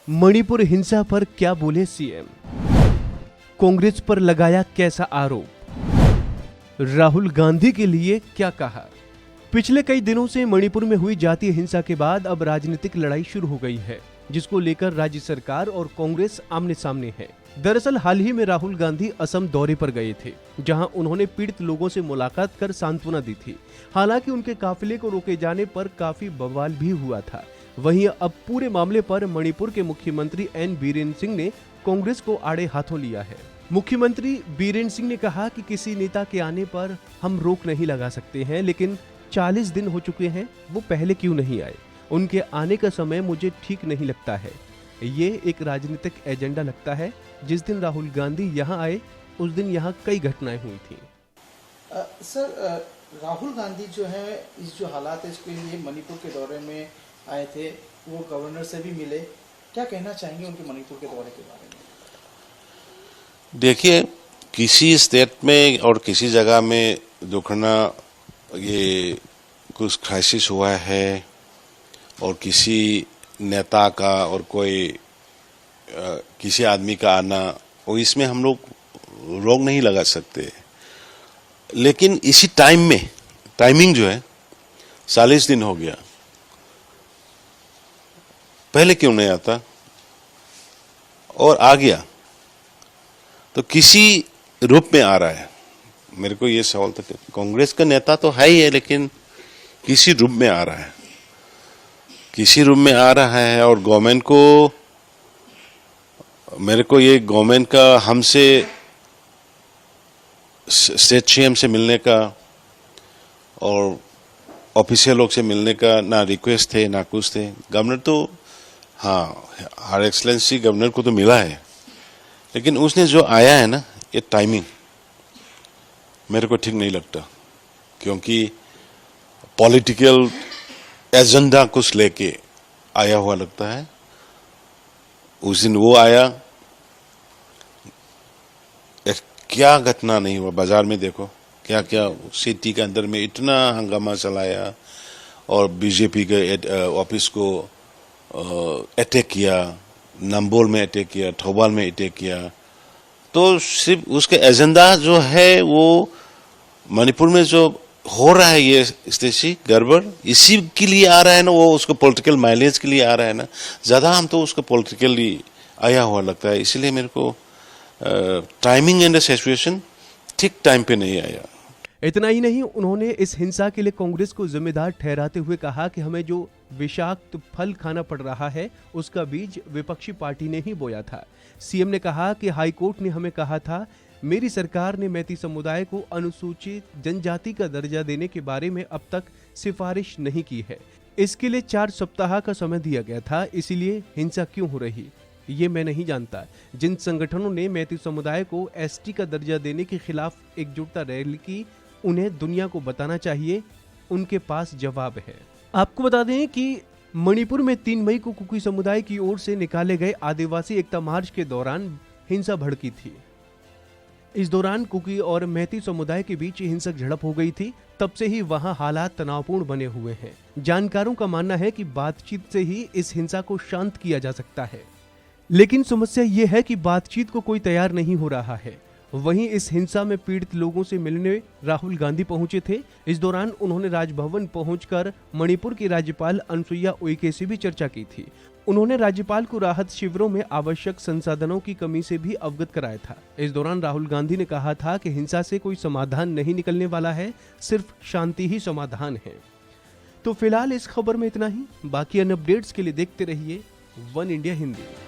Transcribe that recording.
मणिपुर हिंसा पर क्या बोले सीएम, कांग्रेस पर लगाया कैसा आरोप, राहुल गांधी के लिए क्या कहा। पिछले कई दिनों से मणिपुर में हुई जातीय हिंसा के बाद अब राजनीतिक लड़ाई शुरू हो गई है, जिसको लेकर राज्य सरकार और कांग्रेस आमने सामने है। दरअसल हाल ही में राहुल गांधी असम दौरे पर गए थे, जहां उन्होंने पीड़ित लोगों से मुलाकात कर सांत्वना दी थी। हालांकि उनके काफिले को रोके जाने पर काफी बवाल भी हुआ था। वहीं अब पूरे मामले पर मणिपुर के मुख्यमंत्री एन बीरेन सिंह ने कांग्रेस को आड़े हाथों लिया है। मुख्यमंत्री बीरेन सिंह ने कहा कि किसी नेता के आने पर हम रोक नहीं लगा सकते हैं, लेकिन 40 दिन हो चुके हैं, वो पहले क्यों नहीं आए। उनके आने का समय मुझे ठीक नहीं लगता है। ये एक राजनीतिक एजेंडा लगता है। जिस दिन राहुल गांधी यहाँ आए उस दिन यहाँ कई घटनाएं हुई थी। सर, राहुल गांधी जो है इस जो हालात है इसके लिए मणिपुर के दौरे में आए थे, वो गवर्नर से भी मिले। क्या कहना चाहेंगे उनके मणिपुर के दौरे के बारे में? देखिए, किसी स्टेट में और किसी जगह में जो घटना ये कुछ क्राइसिस हुआ है और किसी नेता का और कोई किसी आदमी का आना, और इसमें हम लोग रोक नहीं लगा सकते। लेकिन इसी टाइम में टाइमिंग जो है 40 दिन हो गया, पहले क्यों नहीं आता और आ गया तो किसी रूप में आ रहा है। मेरे को ये सवाल था, कांग्रेस का नेता तो है ही है, लेकिन किसी रूप में आ रहा है, किसी रूप में आ रहा है। और गवर्नमेंट को, मेरे को ये गवर्नमेंट का हमसे स्टेट सीएम से मिलने का और ऑफिशियल लोग से मिलने का ना रिक्वेस्ट थे ना कुछ थे। गवर्नर तो हाँ, हर एक्सलेंसी गवर्नर को तो मिला है, लेकिन उसने जो आया है ना, ये टाइमिंग मेरे को ठीक नहीं लगता, क्योंकि पॉलिटिकल एजेंडा कुछ लेके आया हुआ लगता है। उस दिन वो आया, क्या घटना नहीं हुआ। बाजार में देखो क्या क्या सिटी के अंदर में इतना हंगामा चलाया और बीजेपी के ऑफिस को अटैक किया, नंबोल में अटैक किया, थौबाल में अटैक किया। तो सिर्फ उसके एजेंडा जो है वो मणिपुर में जो हो रहा है, ये स्थिति गड़बड़, इसी के लिए आ रहा है ना, वो उसको पॉलिटिकल माइलेज के लिए आ रहा है ना। ज्यादा हम तो उसको पॉलिटिकली आया हुआ लगता है। इसलिए मेरे को टाइमिंग एंड सिचुएशन ठीक टाइम पे नहीं आया। इतना ही नहीं, उन्होंने इस हिंसा के लिए कांग्रेस को जिम्मेदार ठहराते हुए कहा कि हमें जो विषाक्त फल खाना पड़ रहा है उसका बीज विपक्षी पार्टी ने ही बोया था। सीएम ने कहा कि हाईकोर्ट ने हमें कहा था, मेरी सरकार ने मैती समुदाय को अनुसूचित जनजाति का दर्जा देने के बारे में अब तक सिफारिश नहीं की है। इसके लिए 4 सप्ताह का समय दिया गया था, इसीलिए हिंसा क्यों हो रही ये मैं नहीं जानता। जिन संगठनों ने मैती समुदाय को एसटी का दर्जा देने के खिलाफ एकजुटता रैली की, उन्हें दुनिया को बताना चाहिए, उनके पास जवाब है। आपको बता दें कि मणिपुर में 3 मई को कुकी समुदाय की ओर से निकाले गए आदिवासी एकता मार्च के दौरान हिंसा भड़की थी। इस दौरान कुकी और मैती समुदाय के बीच हिंसक झड़प हो गई थी। तब से ही वहां हालात तनावपूर्ण बने हुए हैं। जानकारों का मानना है कि बातचीत से ही इस हिंसा को शांत किया जा सकता है, लेकिन समस्या ये है कि बातचीत को कोई तैयार नहीं हो रहा है। वहीं इस हिंसा में पीड़ित लोगों से मिलने राहुल गांधी पहुंचे थे। इस दौरान उन्होंने राजभवन पहुंचकर मणिपुर की राज्यपाल अनुसुईया उइके से भी चर्चा की थी। उन्होंने राज्यपाल को राहत शिविरों में आवश्यक संसाधनों की कमी से भी अवगत कराया था। इस दौरान राहुल गांधी ने कहा था कि हिंसा से कोई समाधान नहीं निकलने वाला है, सिर्फ शांति ही समाधान है। तो फिलहाल इस खबर में इतना ही। बाकी अन्य अपडेट्स के लिए देखते रहिए वन इंडिया हिंदी।